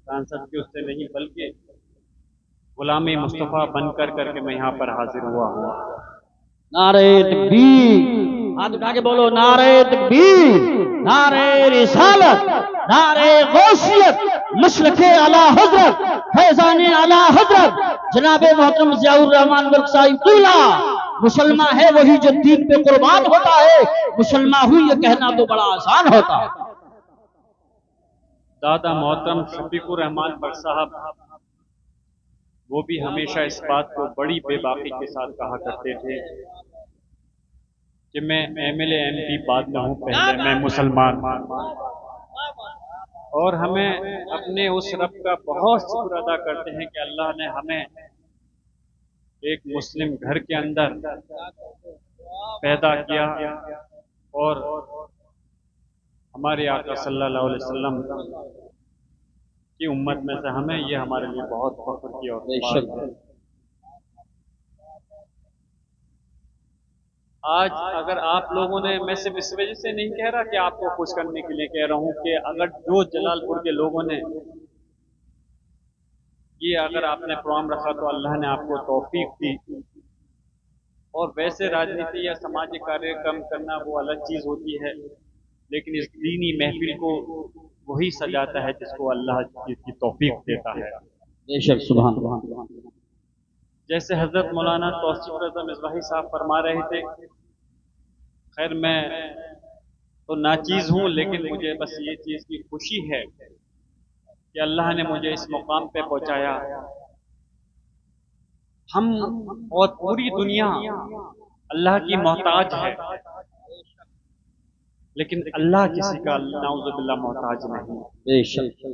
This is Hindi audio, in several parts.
सांसद के उससे नहीं, बल्कि गुलामी मुस्तफ़ा बनकर करके मैं यहाँ पर हाजिर हुआ हूँ। नारे तकबीर, हाथ उठा के बोलो नारे तकबीर, नारे रिसालत, नारे गौसियत, मशरक़े आला हजरत, फैज़ाने आला हजरत जनाबे मोहतरम ज़ियाउर रहमान वर्क साहिबुल्लाह। मुसलमान है वही जो दीन पे कुर्बान होता है, मुसलमान हुई ये कहना तो बड़ा आसान होता है। दादा मोहतरम शफीकुर रहमान वर्क साहब, वो भी हमेशा इस बात को बड़ी बेबाकी के साथ कहा करते थे कि मैं MLA MP बाद में हूँ, पहले मैं मुसलमान। और हमें अपने उस रब का बहुत शुक्र अदा करते हैं कि अल्लाह ने हमें एक मुस्लिम घर के अंदर पैदा किया और हमारे आका सल्लल्लाहु अलैहि वसल्लम की उम्मत में से हमें, ये हमारे लिए बहुत फख्र की और बात है। आज अगर आप लोगों ने, मैं सिर्फ इस वजह से नहीं कह रहा कि आपको खुश करने के लिए कह रहा हूं कि अगर जो जलालपुर के लोगों ने ये अगर आपने प्रोग्राम रखा तो अल्लाह ने आपको तौफीक दी। और वैसे राजनीति या सामाजिक कार्यक्रम करना वो अलग चीज होती है, लेकिन इस दीनी महफिल को वही सजाता है जिसको अल्लाह की तौफीक देता है। बेशक, सुभान अल्लाह। जैसे हजरत मौलाना तौसीफ रज़ा मिज़बाही साहब फरमा रहे थे, खैर मैं तो नाचीज हूँ, लेकिन मुझे बस ये चीज की खुशी है कि अल्लाह ने मुझे इस मुकाम पे पहुंचाया। हम और पूरी दुनिया अल्लाह की मोहताज है, लेकिन अल्लाह किसी का नाउज़ुबिल्लाह मोहताज नहीं। बेशक,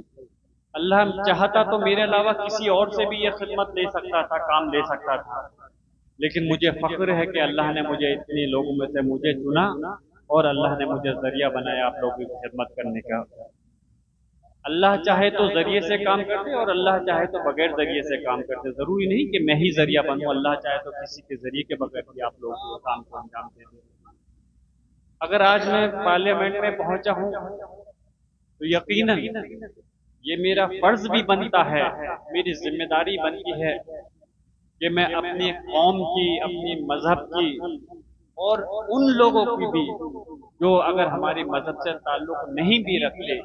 अल्लाह चाहता तो मेरे अलावा किसी और से भी ये खिदमत ले सकता था, काम ले सकता था, लेकिन मुझे फख्र है कि अल्लाह ने मुझे इतने लोगों में से मुझे चुना और अल्लाह ने मुझे जरिया बनाया आप लोगों की खिदमत करने का। अल्लाह चाहे तो जरिए से काम करते और अल्लाह चाहे तो बगैर जरिए से काम करते। जरूरी नहीं कि मैं ही जरिया बनूं, अल्लाह चाहे तो किसी के जरिए के बगैर भी आप लोगों को काम को अंजाम दे दें। अगर आज मैं पार्लियामेंट में पहुंचा हूं तो यकीनन ये मेरा फर्ज भी बनता है, मेरी जिम्मेदारी बनती है कि मैं अपनी कौम की, अपनी मजहब की और उन लोगों की भी जो अगर हमारे मजहब से ताल्लुक नहीं भी रखते,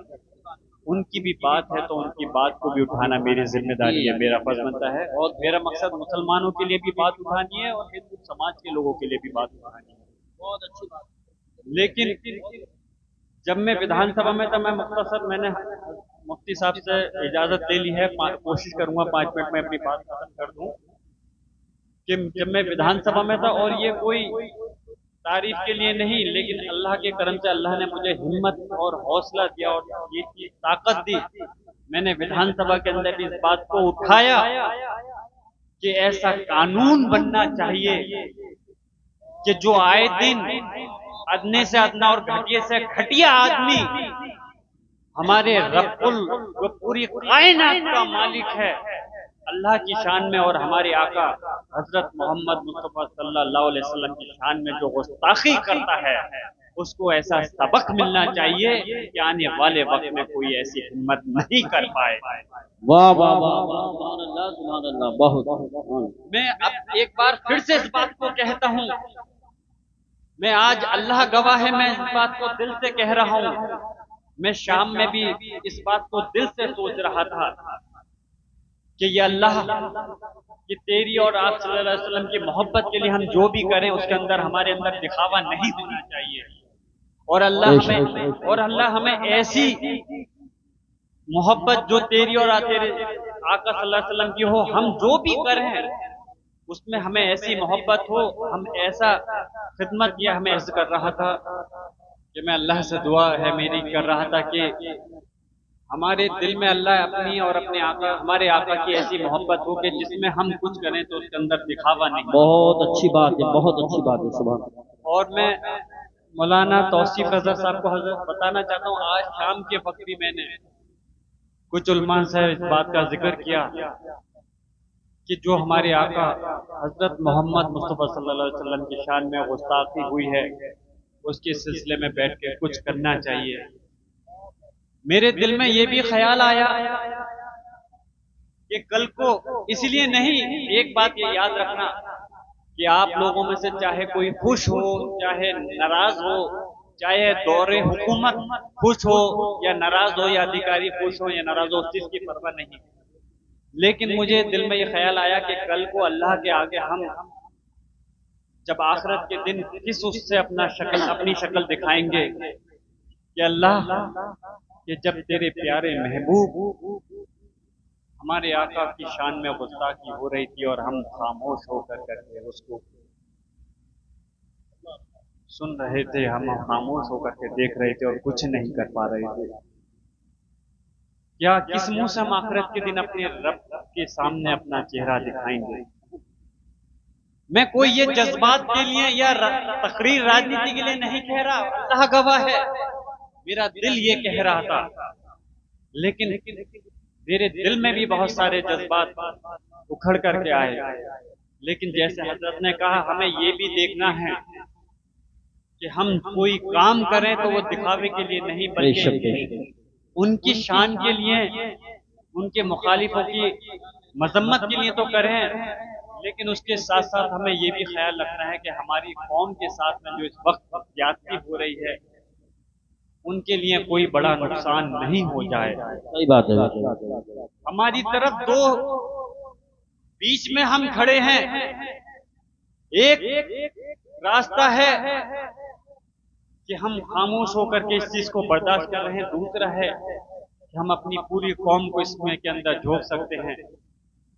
उनकी भी बात है तो उनकी बात को भी उठाना मेरी जिम्मेदारी है, मेरा फर्ज बनता है। और मेरा मकसद मुसलमानों के लिए भी बात उठानी है और हिंदू समाज के लोगों के लिए भी बात उठानी है। बहुत अच्छी बात। लेकिन जब मैं विधानसभा में था, मैं मुख्तसर, मैंने मुफ्ती साहब से इजाजत ले ली है, कोशिश करूंगा 5 मिनट में अपनी बात खत्म कर दूं, कि जब मैं विधानसभा में था, और ये कोई तारीफ के लिए नहीं, लेकिन अल्लाह के करम से अल्लाह ने मुझे हिम्मत और हौसला दिया और ये चीज ताकत दी। मैंने विधानसभा के अंदर भी इस बात को उठाया कि ऐसा कानून बनना चाहिए कि जो आए दिन अदने से अदना और घटिया से घटिया आदमी हमारे रब्बुल, जो पूरी कायनात का मालिक है, अल्लाह की शान में और हमारे आका हजरत मोहम्मद मुस्तफा सल्लल्लाहु अलैहि वसल्लम की शान में जो गुस्ताखी करता है, उसको ऐसा सबक मिलना चाहिए कि आने वाले वक्त में कोई ऐसी हिम्मत नहीं कर पाए। वाह वाह वाह वाह, सुभान अल्लाह, सुभान अल्लाह। बहुत। मैं अब एक बार फिर से इस बात को कहता हूँ, मैं आज अल्लाह गवाह है, मैं इस बात को दिल से कह रहा हूँ। मैं शाम में भी इस बात को दिल से सोच रहा था कि ये अल्लाह, कि तेरी और आप सल्लल्लाहु अलैहि वसल्लम की मोहब्बत के लिए हम जो भी करें उसके अंदर हमारे अंदर दिखावा नहीं होना चाहिए। और अल्लाह हमें ऐसी मोहब्बत जो तेरी और तेरे आका सल्लल्लाहु अलैहि वसल्लम की हो, हम जो भी करें उसमें हमें ऐसी मोहब्बत हो, हम ऐसा खिदमत किया। हमें ऐसा कर रहा था कि मैं अल्लाह से दुआ है मेरी कर रहा था कि हमारे दिल में अल्लाह अपनी और अपने आका, हमारे आका की ऐसी मोहब्बत हो कि जिसमें हम कुछ करें तो उसके अंदर दिखावा नहीं। बहुत अच्छी बात है, बहुत अच्छी बात है, सुभान। और मैं मौलाना तौसीफ रज़ा साहब को बताना चाहता हूँ, आज शाम के वक्त भी मैंने कुछ उलमा से इस बात का जिक्र किया कि जो हमारे आका हजरत मोहम्मद मुस्तफा सल्लल्लाहु अलैहि वसल्लम की शान में गुस्ताखी हुई है, उसके सिलसिले में बैठ के कुछ करना चाहिए। मेरे दिल में ये भी ख्याल आया कि कल को, इसलिए नहीं, एक बात ये याद रखना कि आप लोगों में से चाहे कोई खुश हो, चाहे नाराज हो, चाहे दौरे हुकूमत खुश हो या नाराज हो, या अधिकारी खुश हो या नाराज हो, उस चीज की परवाह नहीं। लेकिन मुझे दिल में ये ख्याल आया कि कल को अल्लाह के आगे हम जब आखिरत के दिन किस उससे अपनी शक्ल दिखाएंगे कि अल्लाह, कि जब तेरे प्यारे महबूब हमारे आका की शान में गुस्ताखी हो रही थी और हम खामोश होकर करके उसको सुन रहे थे, हम खामोश होकर के देख रहे थे और कुछ नहीं कर पा रहे थे। क्या किस मुंह से हम आखिरत के दिन अपने रब के सामने अपना चेहरा दिखाएंगे? मैं कोई ये जज्बात के लिए या तकरीर राजनीति के लिए नहीं कह रहा, अल्लाह गवाह है, मेरा दिल ये कह रहा था। लेकिन मेरे दिल में भी बहुत सारे जज्बात उखड़ करके आए। लेकिन जैसे हजरत ने कहा, हमें ये भी देखना है कि हम कोई काम करें तो वो दिखावे के लिए नहीं, बल्कि उनकी शान के लिए, उनके मुखालिफों की मजम्मत के लिए तो करें, लेकिन उसके साथ साथ हमें ये भी ख्याल रखना है कि हमारी कौम के साथ में जो इस वक्त ज्यादती हो रही है उनके लिए कोई बड़ा नुकसान नहीं हो जाए। सही बात है। हमारी तरफ दो बीच में हम खड़े हैं, एक रास्ता है कि हम खामोश होकर के इस चीज को बर्दाश्त कर रहे हैं, दूसरा है कि हम अपनी पूरी कौम को इसमें के अंदर झोंक सकते हैं।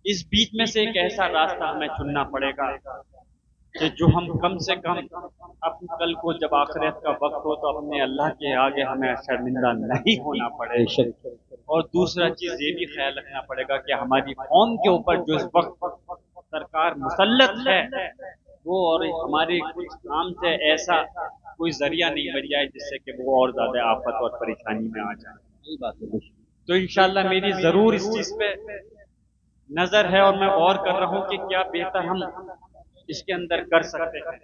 इस बीच में से एक ऐसा रास्ता हमें चुनना पड़ेगा कि जो हम कम से कम अपने कल को जब आखिरत का वक्त हो तो अपने अल्लाह के आगे हमें शर्मिंदा नहीं होना पड़े। और दूसरा चीज ये भी ख्याल रखना पड़ेगा कि हमारी कौम के ऊपर जो इस वक्त सरकार मुसल्लत है वो और हमारे कुछ काम से ऐसा कोई जरिया नहीं बन जाए जिससे कि वो और ज्यादा आफत और परेशानी में आ जाए। तो इंशाल्लाह मेरी जरूर इस चीज पे नजर है और मैं गौर कर रहा हूँ कि क्या बेहतर हम इसके अंदर कर सकते हैं।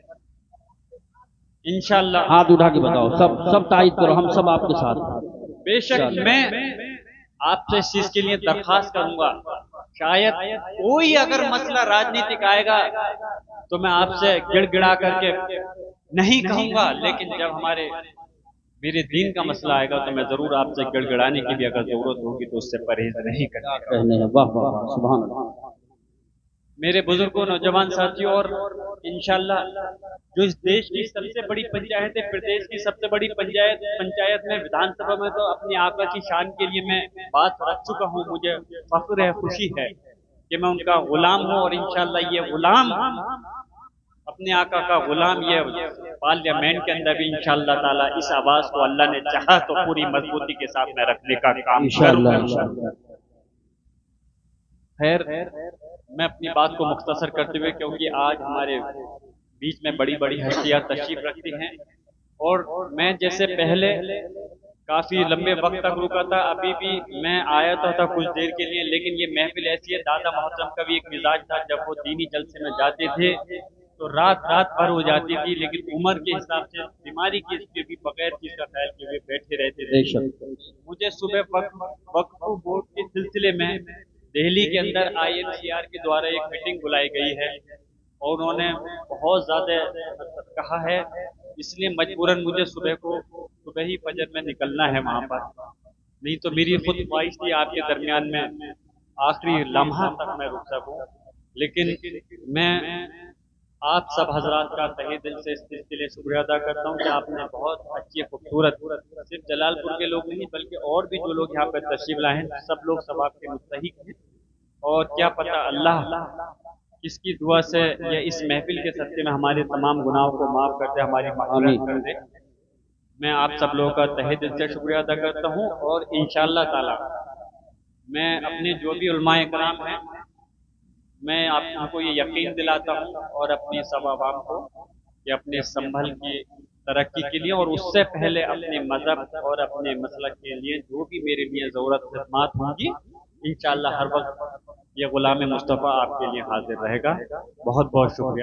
इंशाल्लाह हाथ उठा के बताओ, सब तायद करो, हम सब आपके साथ। बेशक मैं आपसे इस चीज के लिए दरखास्त करूंगा, शायद कोई अगर मसला राजनीतिक आएगा तो मैं आपसे गिड़गिड़ा करके नहीं कहूंगा, लेकिन जब मेरे दीन का मसला आएगा तो मैं जरूर आपसे गिड़गिड़ाने की भी अगर जरूरत होगी तो उससे परहेज नहीं करेंगे। मेरे बुजुर्गों, नौजवान साथियों, और इंशाल्लाह जो इस देश की सबसे बड़ी पंचायत है, प्रदेश की सबसे बड़ी पंचायत में विधानसभा में तो अपनी आका की शान के लिए मैं बात रख चुका हूँ। मुझे फख्र है, खुशी है कि मैं उनका गुलाम हूँ और इंशाल्लाह ये गुलाम, अपने आका का गुलाम, ये पार्लियामेंट के अंदर भी इंशाल्लाह ताला इस आवाज को अल्लाह ने चाहा तो पूरी मजबूती के साथ में रखने का काम करूंगा। खैर, मैं अपनी बात को मुख्तसर करते हुए, क्योंकि आज हमारे बीच में बड़ी बड़ी हस्तियां तशरीफ रखती हैं और मैं जैसे पहले काफी लंबे वक्त तक रुका था, अभी भी मैं आया तो था कुछ देर के लिए, लेकिन ये महफिल ऐसी है, दादा मोहतरम का भी एक मिजाज था, जब वो दीनी जलसे में जाते थे तो रात भर हो जाती थी, लेकिन उम्र के हिसाब से, बीमारी की इसके भी बगैर चीज का ख्याल किए हुए बैठे रहते थे। मुझे सुबह वक्फ बोर्ड के सिलसिले में दिल्ली के अंदर INCR के द्वारा एक मीटिंग बुलाई गई है और उन्होंने बहुत ज्यादा कहा है, इसलिए मजबूरन मुझे सुबह ही फजर में निकलना है वहां पर, नहीं तो मेरी खुद ख्वाहिश थी आपके दरमियान में आखिरी लम्हा तक मैं रुक सकूं। लेकिन मैं आप सब हजरात का तहे दिल से इसके लिए शुक्रिया अदा करता हूँ कि आपने बहुत अच्छी खूबसूरत, सिर्फ जलालपुर के लोग नहीं बल्कि और भी जो लोग यहाँ पर तशरीफ लाए हैं, सब लोग सवाब के मुस्तहिक हैं। और क्या पता अल्लाह किसकी दुआ से या इस महफिल के सत्ते में हमारे तमाम गुनाहों को माफ कर दे, हमारी मग़फ़िरत कर दे। मैं आप सब लोगों का तहे दिल से शुक्रिया अदा करता हूँ और इंशाअल्लाह ताला मैं अपने जो भी उलमाए कराम हैं, मैं आपको ये यकीन दिलाता हूँ और अपनी सब आवाम को कि अपने संभल की तरक्की के लिए और उससे पहले अपने मजहब और अपने मसलक के लिए जो भी मेरे लिए ज़रूरत खिदमत होंगी, इंशाअल्लाह हर वक्त ये गुलाम मुस्तफ़ा आपके लिए हाजिर रहेगा। बहुत बहुत शुक्रिया।